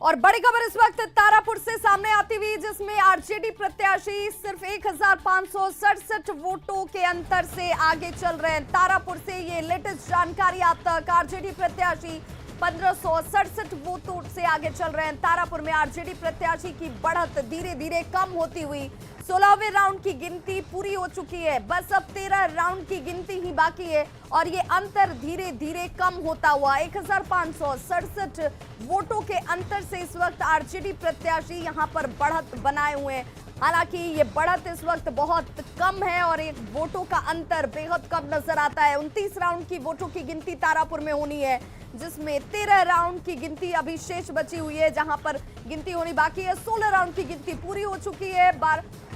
और बड़ी खबर इस वक्त तारापुर से सामने आती हुई, जिसमें आरजेडी प्रत्याशी सिर्फ 1567 वोटों के अंतर से आगे चल रहे हैं। तारापुर से ये लेटेस्ट जानकारी आप तक। आरजेडी प्रत्याशी 1567 वोटों से आगे चल रहे हैं। तारापुर में आरजेडी प्रत्याशी की बढ़त धीरे धीरे कम होती हुई 16वें राउंड की गिनती पूरी हो चुकी है। बस अब 13 राउंड की गिनती ही बाकी है और ये अंतर धीरे धीरे कम होता हुआ 1567 वोटों के अंतर से इस वक्त आरजेडी प्रत्याशी यहां पर बढ़त बनाए हुए हैं। हालांकि ये बढ़त इस वक्त बहुत कम है और एक वोटों का अंतर बेहद कम नजर आता है। 29 राउंड की वोटों की गिनती तारापुर में होनी है, जिसमें 13 राउंड की गिनती अभी शेष बची हुई है, जहां पर गिनती होनी बाकी है। 16 राउंड की गिनती पूरी हो चुकी है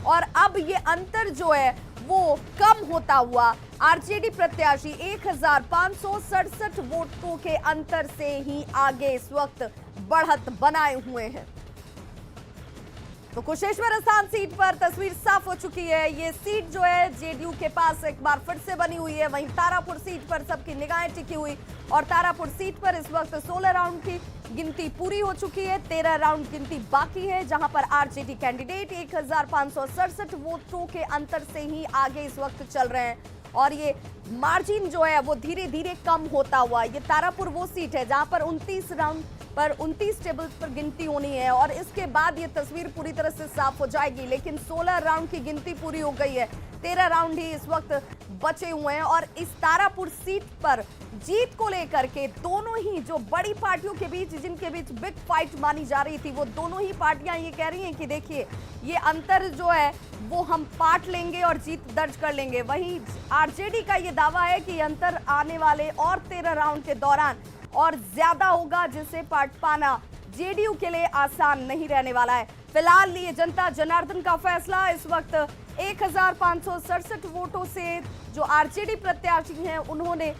और अब ये अंतर जो है वो कम होता हुआ आरजेडी प्रत्याशी 1567 वोटों के अंतर से ही आगे इस वक्त बढ़त बनाए हुए हैं। तो कुशेश्वर स्थान सीट पर तस्वीर साफ हो चुकी है। ये सीट जो है जेडीयू के पास एक बार फिर से बनी हुई है। वहीं तारापुर सीट पर सबकी निगाहें टिकी हुई और तारापुर सीट पर इस वक्त 16 राउंड की गिनती पूरी हो चुकी है। 13 राउंड गिनती बाकी है, जहां पर आरजेडी कैंडिडेट 1567 वोटों के अंतर से ही आगे इस वक्त चल रहे हैं और ये मार्जिन जो है वो धीरे धीरे कम होता हुआ। ये तारापुर वो सीट है जहां पर 29 राउंड पर 29 टेबल पर गिनती होनी है और इसके बाद ये तस्वीर पूरी तरह से साफ हो जाएगी। लेकिन 16 राउंड की गिनती पूरी हो गई है, 13 राउंड ही इस वक्त बचे हुए हैं और इस तारापुर सीट पर जीत को लेकर के दोनों ही जो बड़ी पार्टियों के बीच, जिनके बीच बिग फाइट मानी जा रही थी, वो दोनों ही पार्टियां ये कह रही हैं कि देखिए ये अंतर जो है वो हम पाट लेंगे और जीत दर्ज कर लेंगे। वहीं आरजेडी का ये दावा है कि अंतर आने वाले और 13 राउंड के दौरान और ज्यादा होगा, जिसे पाट पाना जेडीयू के लिए आसान नहीं रहने वाला है। फिलहाल ये जनता जनार्दन का फैसला। इस वक्त 1567 वोटों से जो आरजेडी प्रत्याशी हैं उन्होंने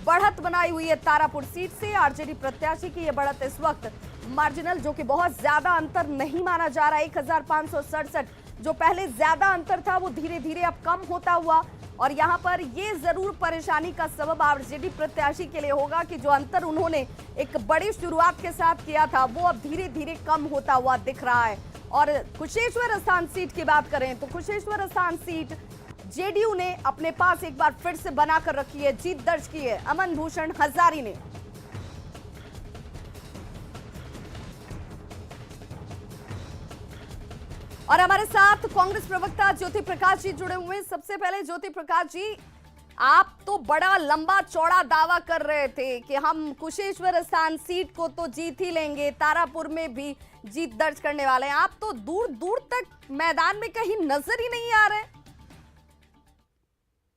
बढ़त बनाई हुई है तारापुर सीट से। आरजेडी प्रत्याशी की ये बढ़त इस वक्त मार्जिनल, जो कि बहुत ज्यादा अंतर नहीं माना जा रहा है। 1567 जो पहले ज्यादा अंतर था वो धीरे धीरे अब कम होता हुआ और यहाँ पर ये जरूर परेशानी का सबब आरजेडी प्रत्याशी के लिए होगा कि जो अंतर उन्होंने एक बड़ी शुरुआत के साथ किया था वो अब धीरे धीरे कम होता हुआ दिख रहा है। और कुशेश्वर स्थान सीट की बात करें तो कुशेश्वर स्थान सीट जेडीयू ने अपने पास एक बार फिर से बनाकर रखी है, जीत दर्ज की है अमन भूषण हजारी ने। और हमारे साथ कांग्रेस प्रवक्ता ज्योति प्रकाश जी जुड़े हुए हैं। सबसे पहले ज्योति प्रकाश जी, आप तो बड़ा लंबा चौड़ा दावा कर रहे थे कि हम कुशेश्वर स्थान सीट को तो जीत ही लेंगे, तारापुर में भी जीत दर्ज करने वाले हैं। आप तो दूर दूर तक मैदान में कहीं नजर ही नहीं आ रहे।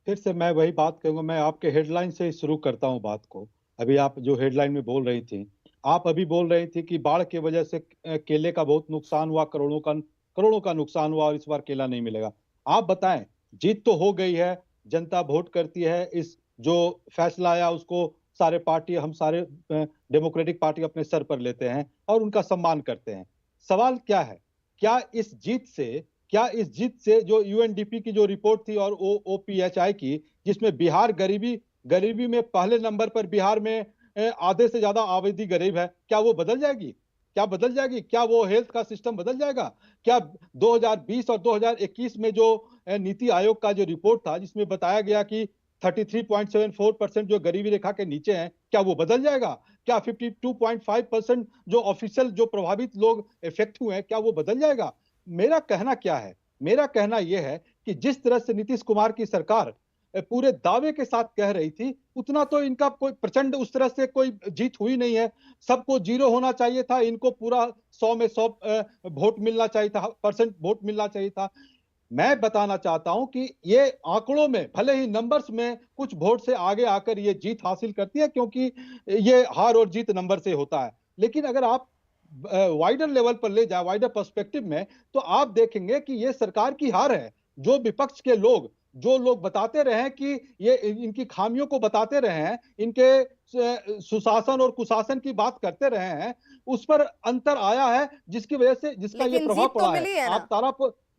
फिर से मैं वही बात कहूंगा, मैं आपके हेडलाइन से शुरू करता हूं बात को। अभी आप जो हेडलाइन में बोल रही थी, आप अभी बोल रही थी कि बाढ़ की वजह से केले का बहुत नुकसान हुआ, करोड़ों का नुकसान हुआ और इस बार केला नहीं मिलेगा। आप बताएं, जीत तो हो गई है, जनता वोट करती है, इस जो फैसला आया उसको सारे पार्टी, हम सारे डेमोक्रेटिक पार्टी अपने सर पर लेते हैं और उनका सम्मान करते हैं। सवाल क्या है, क्या इस जीत से जो यूएनडीपी की जो रिपोर्ट थी और ओपीएचआई की, जिसमें बिहार गरीबी में पहले नंबर पर, बिहार में आधे से ज्यादा आबादी गरीब है, क्या वो बदल जाएगी? क्या वो हेल्थ का सिस्टम बदल जाएगा? क्या 2020 और 2021 में जो नीति आयोग का जो रिपोर्ट था जिसमें बताया गया कि 33.74% जो गरीबी रेखा के नीचे हैं, क्या वो बदल जाएगा? क्या 52.5% जो ऑफिशियल जो प्रभावित लोग इफेक्ट हुए हैं, क्या वो बदल जाएगा? मेरा कहना क्या है? मेरा कहना यह है कि जिस तरह से नीतीश कुमार की सरकार पूरे दावे के साथ कह रही थी, उतना तो इनका कोई प्रचंड उस तरह से कोई जीत हुई नहीं है। सबको 0 होना चाहिए था, इनको पूरा 100 में 100 वोट मिलना चाहिए था, परसेंट वोट मिलना चाहिए था। मैं बताना चाहता हूं कि ये आंकड़ों में, भले ही नंबर्स में कुछ वोट से आगे आकर ये जीत हासिल करती है, क्योंकि ये हार और जीत नंबर से होता है। लेकिन अगर आप वाइडर लेवल पर ले जाए, वाइडर पर्सपेक्टिव में, तो आप देखेंगे कि ये सरकार की हार है। जो विपक्ष के लोग, जो लोग बताते रहे कि ये इनकी खामियों को बताते रहे हैं, इनके सुशासन और कुशासन की बात करते रहे हैं, उस पर अंतर आया है, जिसकी वजह से जिसका ये प्रभाव पड़ा है। आप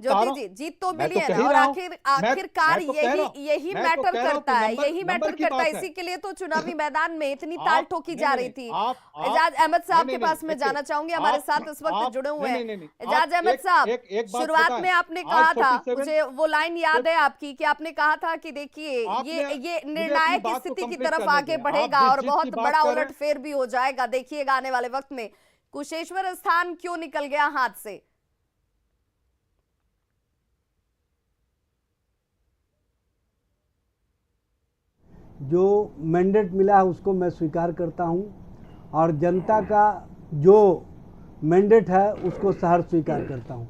ज्योति जी, जीत तो मिली है ना, और आखिरकार यही मैटर करता है, यही मैटर करता है। इसी के लिए तो चुनावी मैदान में इतनी ताल ठोकी जा रही थी। एजाज अहमद साहब के पास मैं जाना चाहूंगी, हमारे साथ इस वक्त जुड़े हुए हैं। एजाज अहमद साहब, शुरुआत में आपने कहा था, मुझे वो लाइन याद है आपकी, कि आपने कहा था कि देखिए ये निर्णायक स्थिति की तरफ आगे बढ़ेगा और बहुत बड़ा उलटफेर भी हो जाएगा, देखिएगा आने वाले वक्त में। कुशेश्वर स्थान क्यों निकल गया हाथ से? जो मैंडेट मिला है उसको मैं स्वीकार करता हूं, और जनता का जो मैंडेट है उसको सहर्ष स्वीकार करता हूं।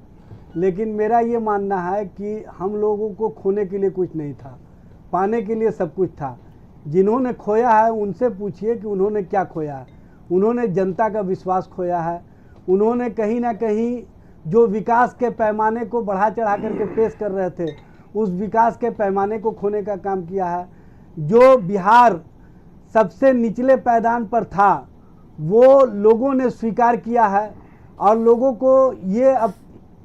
लेकिन मेरा ये मानना है कि हम लोगों को खोने के लिए कुछ नहीं था, पाने के लिए सब कुछ था। जिन्होंने खोया है उनसे पूछिए कि उन्होंने क्या खोया है। उन्होंने जनता का विश्वास खोया है। उन्होंने कहीं ना कहीं जो विकास के पैमाने को बढ़ा चढ़ा करके पेश कर रहे थे, उस विकास के पैमाने को खोने का काम किया है। जो बिहार सबसे निचले पायदान पर था वो लोगों ने स्वीकार किया है, और लोगों को ये अब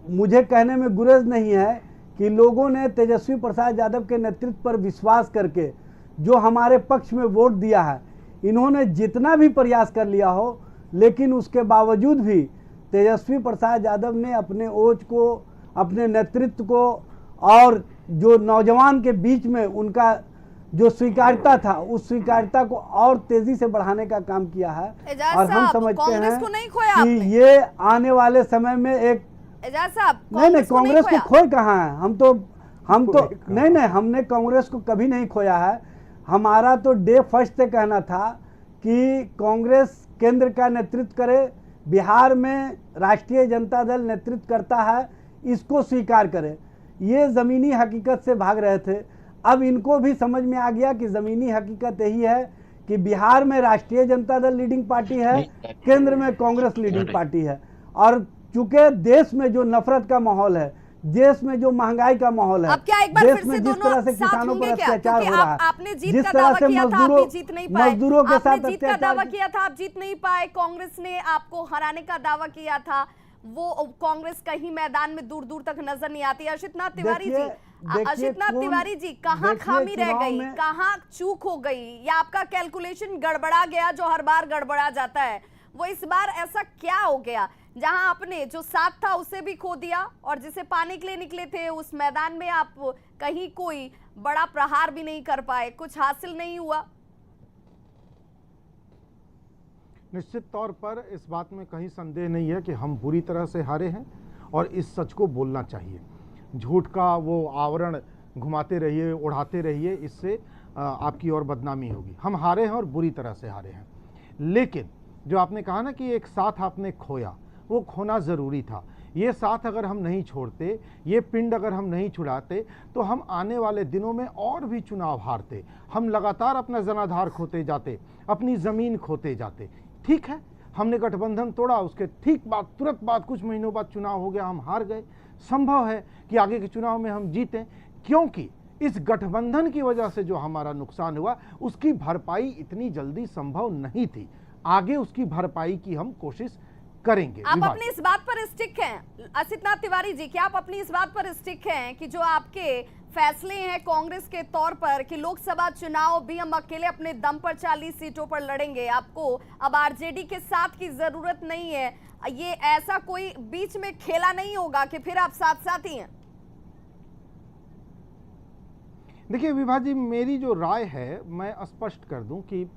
मुझे कहने में गुरेज नहीं है कि लोगों ने तेजस्वी प्रसाद यादव के नेतृत्व पर विश्वास करके जो हमारे पक्ष में वोट दिया है, इन्होंने जितना भी प्रयास कर लिया हो, लेकिन उसके बावजूद भी तेजस्वी प्रसाद यादव ने अपने ओज को, अपने नेतृत्व को, और जो नौजवान के बीच में उनका जो स्वीकार्यता था, उस स्वीकार्यता को और तेजी से बढ़ाने का काम किया है। और हम समझते हैं कि ये आने वाले समय में एक नहीं, कांग्रेस को खोए कहाँ है। हम तो नहीं, हमने कांग्रेस को कभी नहीं खोया है। हमारा तो डे फर्स्ट से कहना था कि कांग्रेस केंद्र का नेतृत्व करे, बिहार में राष्ट्रीय जनता दल नेतृत्व करता है, इसको स्वीकार करे। ये ज़मीनी हकीकत से भाग रहे थे। अब इनको भी समझ में आ गया कि ज़मीनी हकीकत यही है कि बिहार में राष्ट्रीय जनता दल लीडिंग पार्टी है, केंद्र में कांग्रेस लीडिंग पार्टी है। और चूंकि देश में जो नफरत का माहौल है, देश में जो महंगाई का माहौल है, देश में जिस तरह से किसानों पर अत्याचार हो रहा है, जिस तरह से मजदूरों के साथ अत्याचार, दावा किया था आप जीत नहीं पाए, कांग्रेस ने आपको हराने का दावा किया था, वो कांग्रेस कहीं मैदान में दूर दूर तक नजर नहीं आती। अशितनाथ तिवारी जी, कहाँ खामी रह गई, कहाँ चूक हो गई, या आपका कैलकुलेशन गड़बड़ा गया जो हर बार गड़बड़ा जाता है? वो इस बार ऐसा क्या हो गया जहां आपने जो साथ था उसे भी खो दिया, और जिसे पाने के लिए निकले थे उस मैदान में आप कहीं कोई बड़ा प्रहार भी नहीं कर पाए, कुछ हासिल नहीं हुआ? निश्चित तौर पर इस बात में कहीं संदेह नहीं है कि हम बुरी तरह से हारे हैं, और इस सच को बोलना चाहिए। झूठ का वो आवरण घुमाते रहिए, उड़ाते रहिए, इससे आपकी और बदनामी होगी। हम हारे हैं और बुरी तरह से हारे हैं। लेकिन जो आपने कहा ना कि एक साथ आपने खोया, वो खोना ज़रूरी था। ये साथ अगर हम नहीं छोड़ते, ये पिंड अगर हम नहीं छुड़ाते, तो हम आने वाले दिनों में और भी चुनाव हारते। हम लगातार अपना जनाधार खोते जाते, अपनी ज़मीन खोते जाते। ठीक है, हमने गठबंधन तोड़ा, उसके ठीक बाद, तुरंत बाद, कुछ महीनों बाद चुनाव हो गया, हम हार गए। संभव है कि आगे के चुनाव में हम जीतें, क्योंकि इस गठबंधन की वजह से जो हमारा नुकसान हुआ उसकी भरपाई इतनी जल्दी संभव नहीं थी। आगे उसकी भरपाई की हम कोशिश करेंगे। आप अपनी इस बात पर स्टिक हैं असितनाथ तिवारी जी, क्या आप अपनी इस बात पर स्टिक हैं कि जो आपके फैसले हैं कांग्रेस के तौर पर कि लोकसभा चुनाव भी हम अकेले अपने दम पर 40 सीटों पर लड़ेंगे, आपको अब आरजेडी के साथ की जरूरत नहीं है, ये ऐसा कोई बीच में खेला नहीं होगा कि फिर आप साथ साथ ही हैं? देखिए विभा जी, मेरी जो राय है मैं स्पष्ट कर दूं कि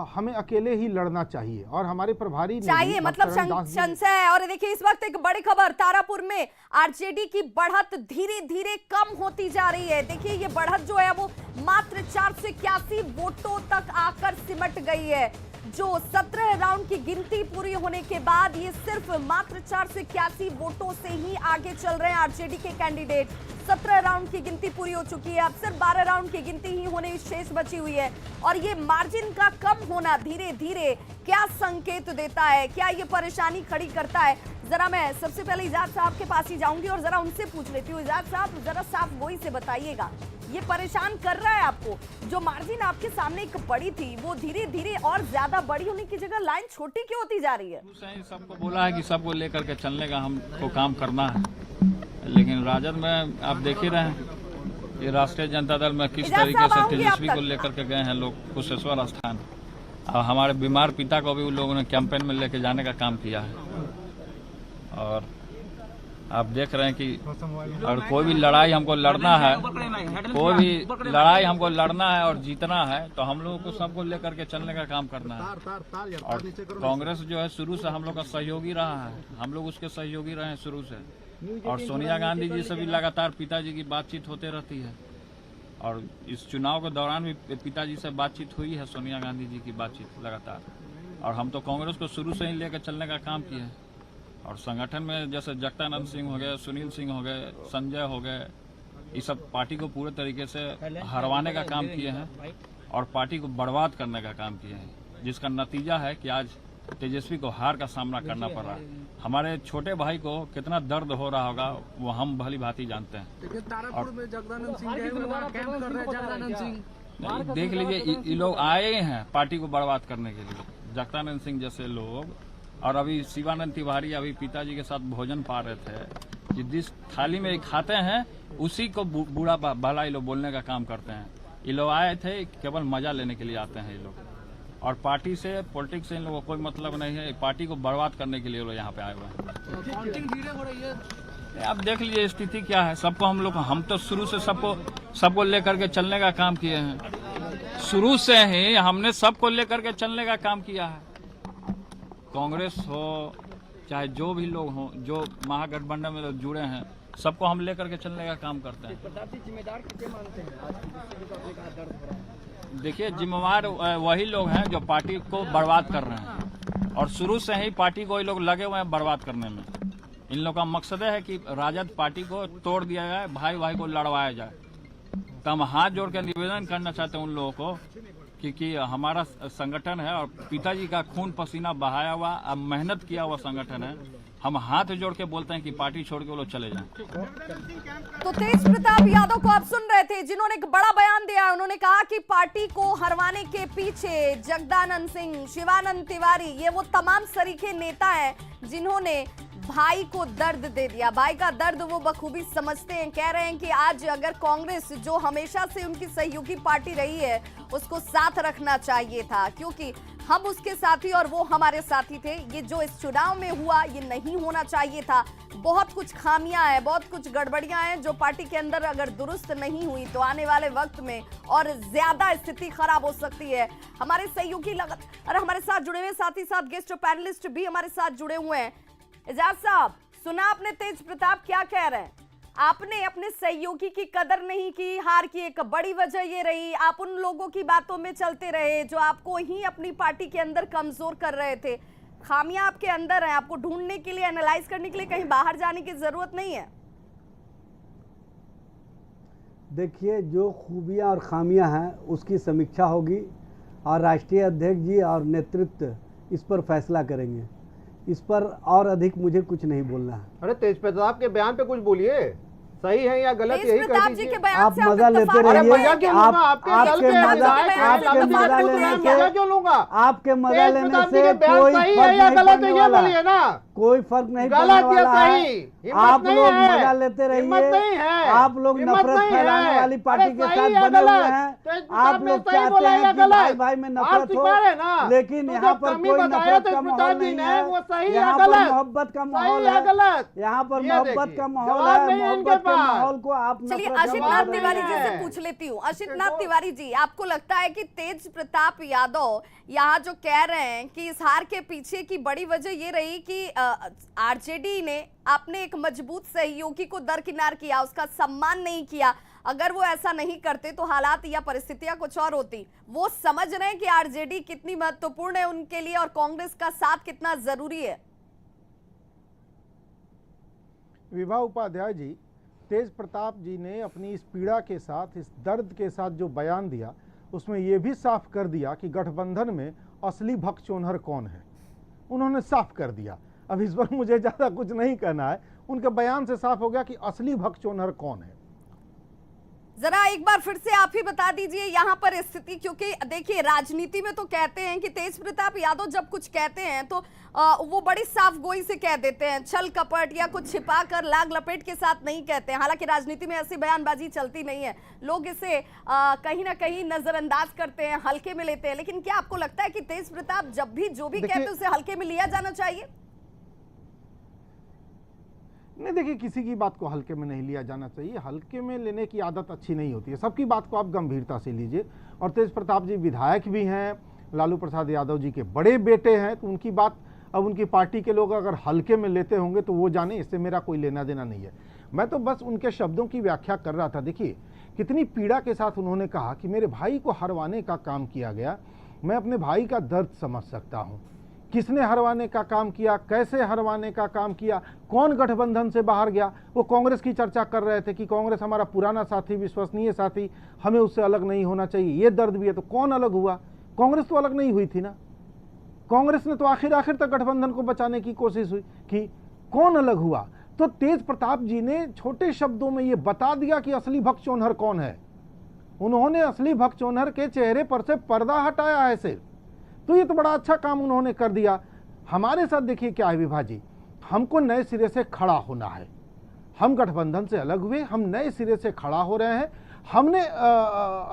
हमें अकेले ही लड़ना चाहिए, और हमारे प्रभारी चाहिए मतलब संशय है। और देखिए इस वक्त एक बड़ी खबर, तारापुर में आरजेडी की बढ़त धीरे धीरे कम होती जा रही है। देखिए ये बढ़त जो है वो मात्र 481 वोटों तक आकर सिमट गई है। जो 17 राउंड की गिनती पूरी होने के बाद ये सिर्फ मात्र 481 वोटों से ही आगे चल रहे हैं आरजेडी के कैंडिडेट। 17 राउंड की गिनती पूरी हो चुकी है, अब सिर्फ 12 राउंड की गिनती ही होने शेष बची हुई है। और ये मार्जिन का कम होना धीरे धीरे क्या संकेत देता है, क्या ये परेशानी खड़ी करता है? जरा मैं सबसे पहले इजाज साहब के पास ही जाऊंगी और जरा उनसे पूछ लेती हूँ। इजाज साहब जरा साफ गोई से बताइएगा, ये परेशान कर रहा है आपको? जो मार्जिन आपके सामने एक बड़ी थी वो धीरे धीरे और ज्यादा बड़ी होने की जगह लाइन छोटी क्यों होती जा रही है? सबको बोला है कि सबको लेकर के चलने का हमको काम करना है, लेकिन राजद में आप देख ही रहे हैं कि राष्ट्रीय जनता दल में किस इजाज़ तरीके साहब से आऊंगी तेजस्वी आप को तक। लेकर के गए हैं लोग कुशेश्वर स्थान। और हमारे बीमार पिता को भी उन लोगों ने कैंपेन में लेके जाने का काम किया है। और आप देख रहे हैं कि और कोई भी लड़ाई हमको लड़ना है, कोई भी लड़ाई हमको लड़ना है और जीतना है तो हम लोगों को सबको लेकर के चलने का काम करना है। और कांग्रेस जो है शुरू से हम लोग का सहयोगी रहा है, हम लोग उसके सहयोगी रहे हैं शुरू से। और सोनिया गांधी जी से भी लगातार पिताजी की बातचीत होते रहती है और इस चुनाव के दौरान भी पिताजी से बातचीत हुई है, सोनिया गांधी जी की बातचीत लगातार। और हम तो कांग्रेस को शुरू से ही लेकर चलने का काम किए हैं। और संगठन में जैसे जगदानंद सिंह हो गए, सुनील सिंह हो गए, संजय हो गए, ये सब पार्टी को पूरे तरीके से हरवाने का काम किए हैं और पार्टी को बर्बाद करने का काम किए हैं, जिसका नतीजा है कि आज तेजस्वी को हार का सामना करना पड़ रहा है। हमारे छोटे भाई को कितना दर्द हो रहा होगा वो हम भली भांति जानते हैं। तारापुर में जगदानंद सिंह गए हुए हैं, कैंप कर रहे हैं जगदानंद सिंह। देख लीजिए ये लोग आए हैं पार्टी को बर्बाद करने के लिए, जगदानंद सिंह जैसे लोग। और अभी शिवानंद तिवारी अभी पिताजी के साथ भोजन पा रहे थे कि जिस थाली में खाते हैं उसी को बूढ़ा भला ये लोग बोलने का काम करते हैं। ये लोग आए थे केवल मजा लेने के लिए आते हैं ये लोग, और पार्टी से पॉलिटिक्स से इन लोगों को कोई मतलब नहीं है। पार्टी को बर्बाद करने के लिए लोग यहाँ पे आए हुए हैं। काउंटिंग धीरे हो रही है। आप देख लीजिए स्थिति क्या है। सबको हम तो शुरू से सबको लेकर के चलने का काम किए हैं। शुरू से ही हमने सबको लेकर के चलने का काम किया है। कांग्रेस हो चाहे जो भी लोग हों, जो महागठबंधन में लोग जुड़े हैं, सबको हम लेकर के चलने का काम करते हैं। जिम्मेदार किसे मानते हैं? देखिए जिम्मेवार वही लोग हैं जो पार्टी को बर्बाद कर रहे हैं और शुरू से ही पार्टी को ये लोग लगे हुए हैं बर्बाद करने में। इन लोग का मकसद है कि राजद पार्टी को तोड़ दिया जाए, भाई भाई को लड़वाया जाए। तो हम हाथ जोड़ के निवेदन करना चाहते हैं उन लोगों को कि हमारा संगठन है और पिताजी का खून पसीना बहाया हुआ, अब मेहनत किया हुआ संगठन है। हम हाथ जोड़ के बोलते हैं कि पार्टी छोड़ के वो लोग चले जाएं। तो तेज प्रताप यादव को आप सुन रहे थे, जिन्होंने एक बड़ा बयान दिया है। उन्होंने कहा कि पार्टी को हरवाने के पीछे जगदानंद सिंह, शिवानंद तिवारी, ये वो तमाम सरीखे नेता हैं जिन्होंने भाई को दर्द दे दिया। भाई का दर्द वो बखूबी समझते हैं। कह रहे हैं कि आज अगर कांग्रेस, जो हमेशा से उनकी सहयोगी पार्टी रही है, उसको साथ रखना चाहिए था, क्योंकि हम उसके साथी और वो हमारे साथी थे। ये जो इस चुनाव में हुआ ये नहीं होना चाहिए था। बहुत कुछ खामियां हैं, बहुत कुछ गड़बड़ियां हैं जो पार्टी के अंदर अगर दुरुस्त नहीं हुई तो आने वाले वक्त में और ज्यादा स्थिति खराब हो सकती है। हमारे सहयोगी लगातार हमारे साथ जुड़े हुए, साथ ही साथ गेस्ट पैनलिस्ट भी हमारे साथ जुड़े हुए हैं। एजाज साहब, सुना आपने तेज प्रताप क्या कह रहे हैं? आपने अपने सहयोगी की कदर नहीं की, हार की एक बड़ी वजह ये रही। आप उन लोगों की बातों में चलते रहे जो आपको ही अपनी पार्टी के अंदर कमजोर कर रहे थे। खामियां आपके अंदर हैं, आपको ढूंढने के लिए, एनालाइज करने के लिए कहीं बाहर जाने की जरूरत नहीं है। देखिए, जो खूबियां और खामियां हैं उसकी समीक्षा होगी और राष्ट्रीय अध्यक्ष जी और नेतृत्व इस पर फैसला करेंगे। इस पर और अधिक मुझे कुछ नहीं बोलना है। अरे तेज प्रताप के बयान पे कुछ बोलिए, सही है या गलत, तेज यही प्रताप कर जी के दीजिए। बयान आप से मजा लेते इत्तेफाक रहिए। करते हैं। मजा क्यों लूंगा? आपके दल के मजा विधायक हैं, आपके आप मजा लोग लेने मजा से क्यों लूंगा? आपके मजा तेज लेने प्रताप जी से के बयान कोई सही फर्क है या नहीं गलत पड़ने है, ये वाला बोलिए ना। कोई फर्क नहीं गलत पड़ने या वाला है। सही? हिम्मत आप नहीं लोग है। मजा लेते हिम्मत नहीं रहिए। है। आप लोग हिम्मत नफरत नहीं फैलाने है। वाली पार्टी अरे के सही साथ या बने हुए गलत? हैं। तेज प्रताप आप ने लोग सही चाहते बोला हैं या कि गलत? भाई भाई में आप नफरत हो, स्वीकार है ना? लेकिन तो यहाँ जो पर कमी कोई बताया नफरत तेज का प्रताप माहौल जी नहीं ने, है। वो सही या यहाँ पर गलत? मोहब्बत का सही माहौल या है। गलत? यहाँ पर ये मोहब्बत देखिए, का माहौल जवाब है। नहीं है मोहब्बत इनके के पास। माहौल को आप चलिए नफरत का अशित माहौल नाथ बना तिवारी रहे जी से हैं। पूछ लेती हूँ। अशित नाथ तिवारी जी, आपको लगता है कि तेज प्रताप यादव यहाँ जो कह रहे हैं कि इस हार के पीछे की बड़ी वजह ये रही कि आरजेडी ने आपने एक मजबूत सहयोगी को दरकिनार किया, उसका सम्मान नहीं किया। अगर वो ऐसा नहीं करते तो हालात या परिस्थितियां कुछ और होती। वो समझ रहे हैं कि आरजेडी कितनी महत्वपूर्ण है उनके लिए और कांग्रेस का साथ कितना जरूरी है। विभा उपाध्याय जी, तेज प्रताप जी ने अपनी इस पीड़ा के साथ, इस दर्द के साथ जो बयान दिया, उसमें यह भी साफ कर दिया कि गठबंधन में असली भगचोनहर कौन है। उन्होंने साफ कर दिया। अब इस पर मुझे ज़्यादा कुछ नहीं कहना है। उनके बयान से साफ हो गया कि असली भगचोनहर कौन है। जरा एक बार फिर से आप ही बता दीजिए यहाँ पर स्थिति, क्योंकि देखिए राजनीति में तो कहते हैं कि तेज प्रताप यादव जब कुछ कहते हैं तो वो बड़ी साफ गोई से कह देते हैं, छल कपट या कुछ छिपा कर लाग लपेट के साथ नहीं कहते हैं। हालांकि राजनीति में ऐसी बयानबाजी चलती नहीं है, लोग इसे कहीं ना कहीं नजरअंदाज करते हैं, हल्के में लेते हैं। लेकिन क्या आपको लगता है कि तेज प्रताप जब भी जो भी कहते हैं उसे हल्के में लिया जाना चाहिए? नहीं, देखिए किसी की बात को हल्के में नहीं लिया जाना चाहिए। हल्के में लेने की आदत अच्छी नहीं होती है। सबकी बात को आप गंभीरता से लीजिए। और तेज प्रताप जी विधायक भी हैं, लालू प्रसाद यादव जी के बड़े बेटे हैं, तो उनकी बात अब उनकी पार्टी के लोग अगर हल्के में लेते होंगे तो वो जाने, इससे मेरा कोई लेना देना नहीं है। मैं तो बस उनके शब्दों की व्याख्या कर रहा था। देखिए कितनी पीड़ा के साथ उन्होंने कहा कि मेरे भाई को हरवाने का काम किया गया। मैं अपने भाई का दर्द समझ सकता हूँ। किसने हरवाने का काम किया, कैसे हरवाने का काम किया, कौन गठबंधन से बाहर गया। वो कांग्रेस की चर्चा कर रहे थे कि कांग्रेस हमारा पुराना साथी, विश्वसनीय साथी, हमें उससे अलग नहीं होना चाहिए, ये दर्द भी है। तो कौन अलग हुआ? कांग्रेस तो अलग नहीं हुई थी ना। कांग्रेस ने तो आखिर तक गठबंधन को बचाने की कोशिश हुई कि कौन अलग हुआ। तो तेज प्रताप जी ने छोटे शब्दों में ये बता दिया कि असली भगचोनहर कौन है। उन्होंने असली भगचोनहर के चेहरे पर से पर्दा हटाया है सिर्फ। तो ये तो बड़ा अच्छा काम उन्होंने कर दिया। हमारे साथ देखिए क्या है विभा जी, हमको नए सिरे से खड़ा होना है। हम गठबंधन से अलग हुए, हम नए सिरे से खड़ा हो रहे हैं। हमने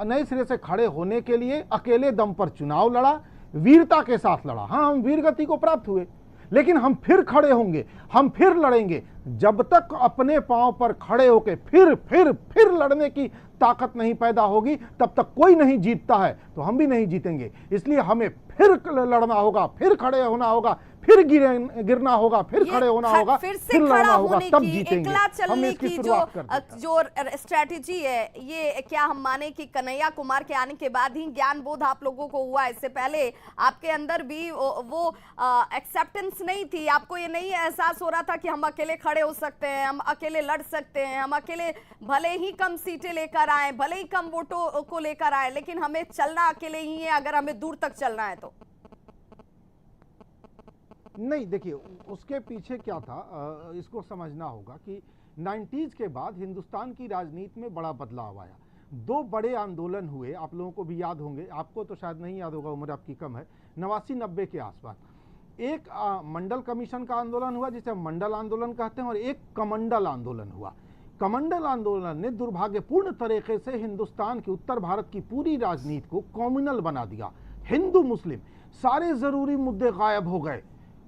नए सिरे से खड़े होने के लिए अकेले दम पर चुनाव लड़ा, वीरता के साथ लड़ा। हाँ, हम वीर गति को प्राप्त हुए, लेकिन हम फिर खड़े होंगे, हम फिर लड़ेंगे। जब तक अपने पांव पर खड़े होकर फिर लड़ने की ताकत नहीं पैदा होगी, तब तक कोई नहीं जीतता है, तो हम भी नहीं जीतेंगे। इसलिए हमें फिर लड़ना होगा, फिर खड़े होना होगा, फिर गिरना होगा, फिर खड़े होना होगा, फिर लड़ना होगा, तब जीतेंगे। हम इसकी शुरुआत कर देते हैं। जो स्ट्रैटेजी है, ये क्या हम माने कि कन्हैया कुमार के आने के बाद ही ज्ञान बोध आप लोगों को हुआ? इससे पहले आपके अंदर भी वो एक्सेप्टेंस नहीं थी? आपको ये नहीं एहसास हो रहा था कि हम अकेले खड़े हो सकते हैं, हम अकेले लड़ सकते हैं, हम अकेले भले ही कम सीटें लेकर आए, भले ही कम वोटों को लेकर आए, लेकिन हमें चलना अकेले ही है अगर हमें दूर तक चलना है तो? नहीं, देखिए उसके पीछे क्या था, इसको समझना होगा कि 90s के बाद हिंदुस्तान की राजनीति में बड़ा बदलाव आया। दो बड़े आंदोलन हुए, आप लोगों को भी याद होंगे, आपको तो शायद नहीं याद होगा, उम्र आपकी कम है, 89-90 के आसपास। एक मंडल कमीशन का आंदोलन हुआ जिसे मंडल आंदोलन कहते हैं, और एक कमंडल आंदोलन हुआ। कमंडल आंदोलन ने दुर्भाग्यपूर्ण तरीके से हिंदुस्तान की, उत्तर भारत की पूरी राजनीति को कम्युनल बना दिया। हिंदू मुस्लिम सारे जरूरी मुद्दे गायब हो गए।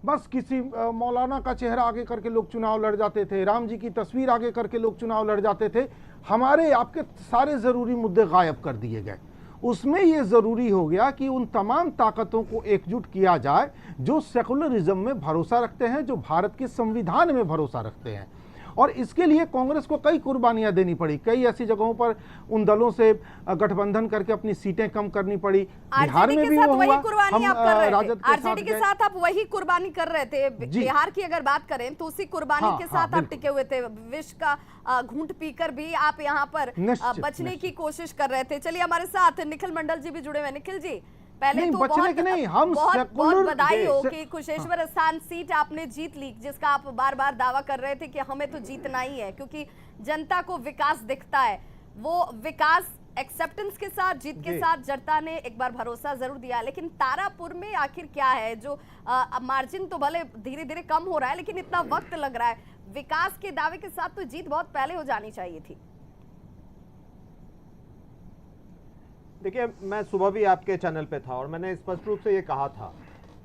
बस किसी मौलाना का चेहरा आगे करके लोग चुनाव लड़ जाते थे, राम जी की तस्वीर आगे करके लोग चुनाव लड़ जाते थे। हमारे आपके सारे ज़रूरी मुद्दे गायब कर दिए गए। उसमें ये ज़रूरी हो गया कि उन तमाम ताकतों को एकजुट किया जाए जो सेकुलरिज्म में भरोसा रखते हैं, जो भारत के संविधान में भरोसा रखते हैं। और इसके लिए कांग्रेस को कई कुर्बानियां देनी पड़ी। कई ऐसी जगहों पर उन दलों से गठबंधन करके अपनी सीटें कम करनी पड़ी। बिहार में भी वो हुआ। हम राजद आरजेडी के साथ आप वही कुर्बानी कर रहे थे। बिहार की अगर बात करें तो उसी कुर्बानी के साथ आप टिके हुए थे। विष का घूंट पीकर भी आप यहाँ पर बचने की कोशिश कर रहे थे। चलिए, हमारे साथ निखिल मंडल जी भी जुड़े हुए। निखिल जी, पहले तो बहुत बधाई हो कि कुशेश्वर स्थान सीट आपने जीत ली, जिसका आप बार बार दावा कर रहे थे कि हमें तो जीतना ही है, क्योंकि जनता को विकास दिखता है। वो विकास एक्सेप्टेंस के साथ, जीत के साथ जनता ने एक बार भरोसा जरूर दिया। लेकिन तारापुर में आखिर क्या है जो मार्जिन तो भले धीरे धीरे कम हो रहा है, लेकिन इतना वक्त लग रहा है। विकास के दावे के साथ तो जीत बहुत पहले हो जानी चाहिए थी। देखिए, मैं सुबह भी आपके चैनल पे था और मैंने स्पष्ट रूप से ये कहा था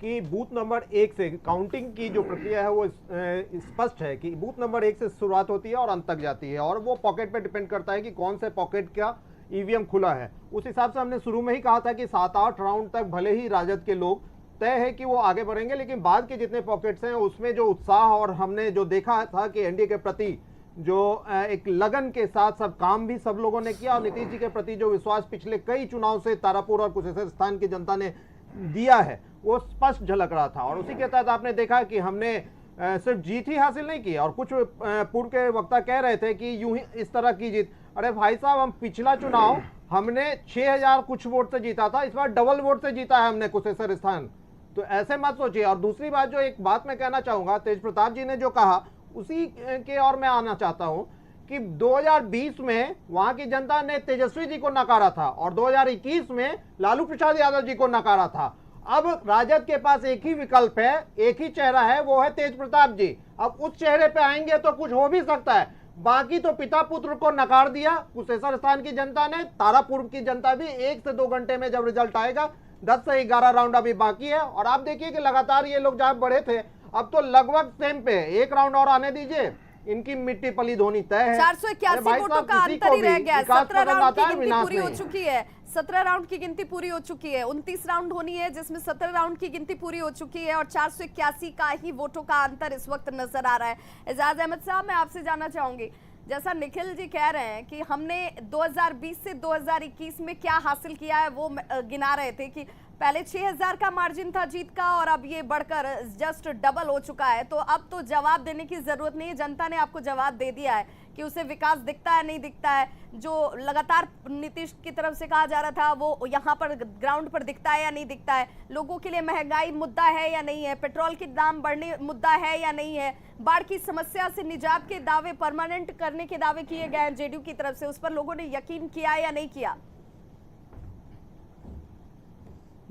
कि बूथ नंबर 1 से काउंटिंग की जो प्रक्रिया है वो स्पष्ट है कि बूथ नंबर 1 से शुरुआत होती है और अंत तक जाती है, और वो पॉकेट पे डिपेंड करता है कि कौन से पॉकेट का ईवीएम खुला है। उस हिसाब से हमने शुरू में ही कहा था कि 7-8 राउंड तक भले ही राजद के लोग तय है कि वो आगे बढ़ेंगे, लेकिन बाद के जितने पॉकेट्स हैं उसमें जो उत्साह और हमने जो देखा था कि एनडीए के प्रति जो एक लगन के साथ सब काम भी सब लोगों ने किया, और नीतीश जी के प्रति जो विश्वास पिछले कई चुनाव से तारापुर और कुशेश्वर स्थान की जनता ने दिया है वो स्पष्ट झलक रहा था। और उसी के तहत आपने देखा कि हमने सिर्फ जीत ही हासिल नहीं की। और कुछ पूर्व के वक्ता कह रहे थे कि यूं ही इस तरह की जीत, अरे भाई साहब, हम पिछला चुनाव हमने 6000 कुछ वोट से जीता था, इस बार डबल वोट से जीता है हमने कुशेश्वर स्थान। तो ऐसे मत सोचिए। और दूसरी बात, जो एक बात मैं कहना चाहूंगा, तेज प्रताप जी ने जो कहा उसी के और मैं आना चाहता हूं कि 2020 में वहां की जनता ने तेजस्वी जी को नकारा था और 2021 में लालू प्रसाद यादव जी को नकारा था। अब राजद के पास एक ही विकल्प है, एक ही चेहरा है, वो है तेज प्रताप जी। अब उस चेहरे पे आएंगे तो कुछ हो भी सकता है। बाकी तो पिता पुत्र को नकार दिया कुशेश्वर स्थान की जनता ने, तारापुर की जनता भी 1 से 2 घंटे में जब रिजल्ट आएगा, 10 से 11 राउंड अभी बाकी है। और आप देखिए कि लगातार ये लोग जहां बढ़े थे अब तो लगभग सेम पे, 1 राउंड और आने दीजिए, इनकी मिट्टी पलीद होनी तय है। 481 वोटों का अंतर ही रह गया। 17 राउंड की गिनती पूरी हो चुकी है। 17 राउंड की गिनती पूरी हो चुकी है। 29 राउंड होनी है जिसमें 17 राउंड की गिनती पूरी हो चुकी है और 481 का ही वोटों का अंतर इस वक्त नजर आ रहा है। एजाज अहमद साहब, मैं आपसे जानना चाहूंगी, जैसा निखिल जी कह रहे हैं कि हमने 2020 से 2021 में क्या हासिल किया है, वो गिना रहे थे कि पहले 6000 का मार्जिन था जीत का और अब ये बढ़कर जस्ट डबल हो चुका है। तो अब तो जवाब देने की जरूरत नहीं है, जनता ने आपको जवाब दे दिया है कि उसे विकास दिखता है नहीं दिखता है। जो लगातार नीतीश की तरफ से कहा जा रहा था वो यहाँ पर ग्राउंड पर दिखता है या नहीं दिखता है। लोगों के लिए महंगाई मुद्दा है या नहीं है, पेट्रोल के दाम बढ़ने मुद्दा है या नहीं है, बाढ़ की समस्या से निजात के दावे, परमानेंट करने के दावे किए गए हैं जेडीयू की तरफ से, उस पर लोगों ने यकीन किया या नहीं किया?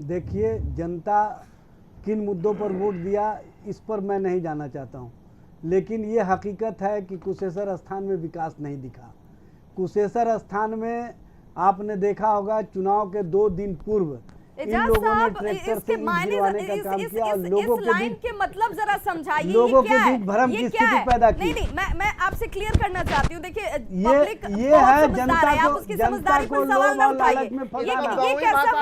देखिए, जनता किन मुद्दों पर वोट दिया इस पर मैं नहीं जाना चाहता हूं, लेकिन ये हकीकत है कि कुशेश्वर स्थान में विकास नहीं दिखा। कुशेश्वर स्थान में आपने देखा होगा चुनाव के 2 दिन पूर्व इन लोगों ने ट्रैक्टर से गिरवाने का काम किया और लोगों के बीच के मतलब जरा समझाइए, लोगों के बीच भ्रम की स्थिति पैदा की। नहीं, मैं आपसे क्लियर करना चाहती हूँ। देखिए, ये है जनता को लोभ और लालच में फंसाना।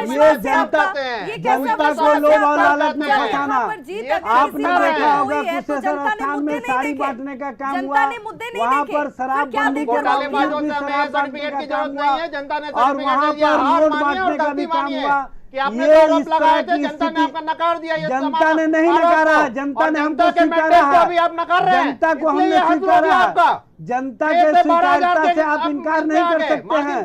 ये जनता को लोभ और लालच में फंसाना। आपने देखा होगा कुशेश्वर स्थान में साड़ी बांटने का काम हुआ, वहाँ पर शराबबंदी के बावजूद भी शराब बांटने का काम हुआ और वहाँ पर नोट बांटने का भी काम हुआ। कि आपने जो आरोप लगाए थे जनता ने आपका नकार दिया। ये जनता ने नहीं नकारा, जनता ने हमको स्वीकारा है। जनता को हमने स्वीकारा है। जनता के स्वीकारता से आप इनकार नहीं कर सकते हैं।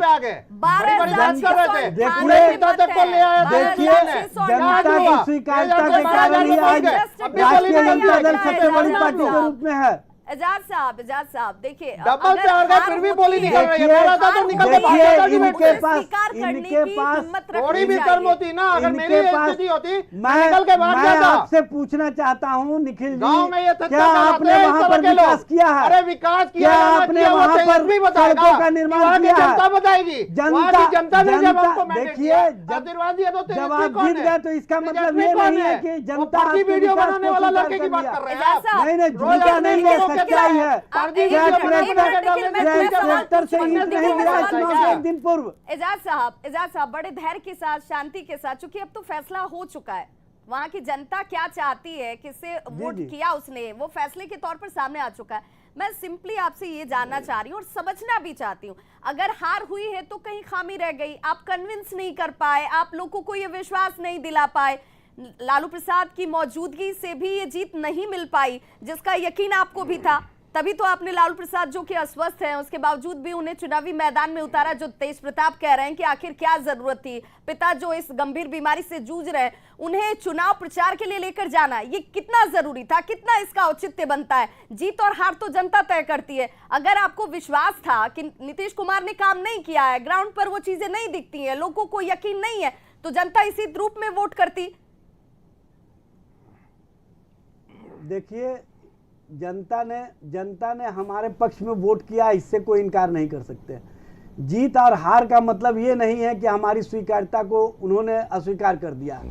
देखिए, जनता की स्वीकारता के कारण ही आज राष्ट्रीय जनता दल सबसे बड़ी पार्टी के रूप में है। एजाज साहब देखिए, डबल से आ गए फिर भी बोली नहीं कर रही है। बोला था तो निकल के भाग जाता जी। इनके पास थोड़ी भी कर्म होती ना, अगर मेरी स्थिति होती मैं आपसे पूछना चाहता हूँ निखिल जी, गांव में ये क्या आपने वहाँ पर विकास किया है? अरे विकास किया, आपने वहाँ पर सड़कों का निर्माण किया है? जनता बताएगी। जनता ने जब आपको देखिए, आशीर्वाद दिया तो जब आप जीत गए तो इसका मतलब ये नहीं है कि जनता वीडियो बनाने वाला लड़के की बात कर रहे हैं। नहीं, झूठा नहीं है, सच्चाई है। ट्रैक्टर से ईंट नहीं गिरा चुनाव से 1 दिन पूर्व। एजाज साहब बड़े धैर्य के साथ, शांति के साथ, चूंकि अब तो फैसला हो चुका है, वहां की जनता क्या चाहती है, किससे वोट किया उसने, वो फैसले के तौर पर सामने आ चुका है। मैं सिंपली आपसे ये जानना चाह रही हूँ और समझना भी चाहती हूँ, अगर हार हुई है तो कहीं खामी रह गई, आप कन्विंस नहीं कर पाए, आप लोगों को ये विश्वास नहीं दिला पाए, लालू प्रसाद की मौजूदगी से भी ये जीत नहीं मिल पाई जिसका यकीन आपको भी था, तभी तो आपने लालू प्रसाद जो कि अस्वस्थ हैं उसके बावजूद भी उन्हें चुनावी मैदान में उतारा। जो तेज प्रताप कह रहे हैं कि आखिर क्या जरूरत थी, पिता जो इस गंभीर बीमारी से जूझ रहे हैं उन्हें चुनाव प्रचार के लिए लेकर जाना ये कितना जरूरी था, कितना इसका औचित्य बनता है? जीत और हार तो जनता तय करती है। अगर आपको विश्वास था कि नीतीश कुमार ने काम नहीं किया है, ग्राउंड पर वो चीजें नहीं दिखती हैं, लोगों को यकीन नहीं है, तो जनता इसी रूप में वोट करती। देखिए, जनता ने हमारे पक्ष में वोट किया, इससे कोई इनकार नहीं कर सकते। जीत और हार का मतलब ये नहीं है कि हमारी स्वीकार्यता को उन्होंने अस्वीकार कर दिया।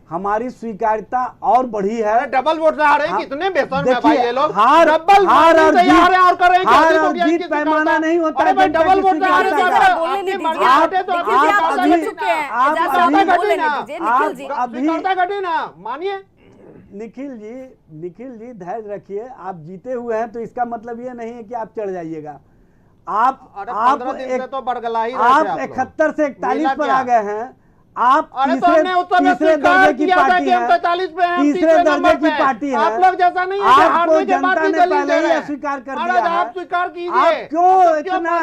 हमारी स्वीकार्यता और बढ़ी है। डबल वोट से हारे हैं, कितने बेशर्म हैं भाई ये लोग। हार और जीत पैमाना नहीं होता है। डबल वोट से हारे घटी ना, मानिए। निखिल जी धैर्य रखिए, आप जीते हुए हैं तो इसका मतलब ये नहीं है कि आप चढ़ जाइएगा। आप 71 से 41 पर आ गए हैं। आप तीसरे दर्जे की पार्टी है, तीसरे दर्जे की पार्टी है। आप लोग जैसा नहीं है, आपको जनता ने पहले ही अस्वीकार कर दिया है। आप स्वीकार कीजिए। आप क्यों इतना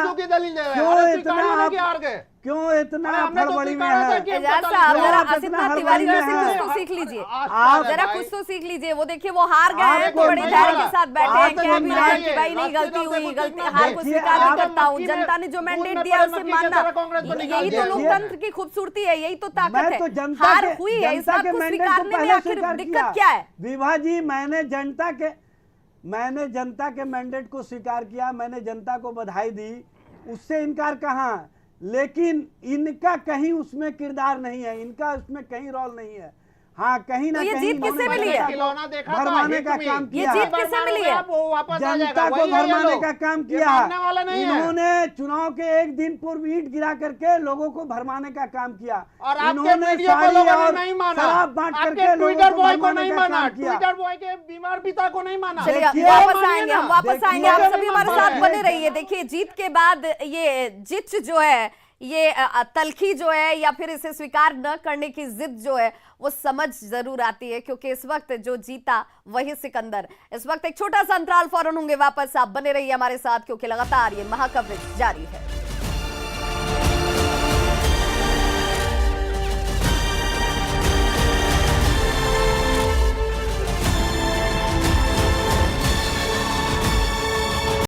क्यों इतना हमने तो फड़बड़ी में स्वीकारा था है? कि एजाज साहब क्यों जरा आप आसिफ इतना तिवारी जी से हड़बड़ी में कुछ तो हैं? सीख लीजिए, आप जरा कुछ तो सीख लीजिए। वो देखिए वो हार गए हैं तो बड़े धैर्य के साथ बैठे हैं, कह भी रहे हैं कि भाई नहीं गलती हुई, गलती हार को स्वीकार नहीं करता हूँ, जनता ने जो मैंडेट दिया उसे मानना, यही तो लोकतंत्र की खूबसूरती है, यही तो ताकत मैं तो है। जनता हार के हुई है, इस जनता बात के को मैंडेट को स्वीकारने में पहले आखिर स्वीकार दिक्कत क्या है? विभा जी, मैंने जनता के मैंडेट को स्वीकार किया, मैंने जनता को बधाई दी, उससे इनकार कहाँ? लेकिन इनका कहीं उसमें किरदार नहीं है, इनका उसमें कहीं रोल नहीं है। हाँ, कहीं ना तो ये कहीं जीत किससे इन्होंने मिली है? खिलौना देखा था, भरमाने का हिट में। काम ये किया, जीत किससे मिली है? वो वापस आ जाएगा, जनता को वही है ये भरमाने लोग। का काम ये किया। मानने वाला नहीं है। इन्होंने चुनाव के एक दिन पूर्व ईंट गिरा करके लोगों को भरमाने का काम किया और आपके इन्होंने वीडियो को साड़ी लोगों और ने नहीं माना, शराब बांट आपके करके लोगों ट्विटर को बॉय को भरमाने नहीं का माना, काम किया। ट्विटर बॉय के बीमार पिता को नहीं माना। चलिए देखिए, वापस मानिए आएंगे, ना। हम वापस देखिए, आएंगे, आप देखिए, सभी हमारे देखिए, साथ बने रहिए। देखिए जीत के बाद ये जिच जो है, ये तलखी जो है या फिर इसे स्वीकार न करने की जिद जो है वो समझ जरूर आती है, क्योंकि इस वक्त जो जीता वही सिकंदर। इस वक्त एक छोटा सा अंतराल, फौरन होंगे वापस, आप बने रहिए हमारे साथ क्योंकि लगातार ये महाकवरेज जारी है।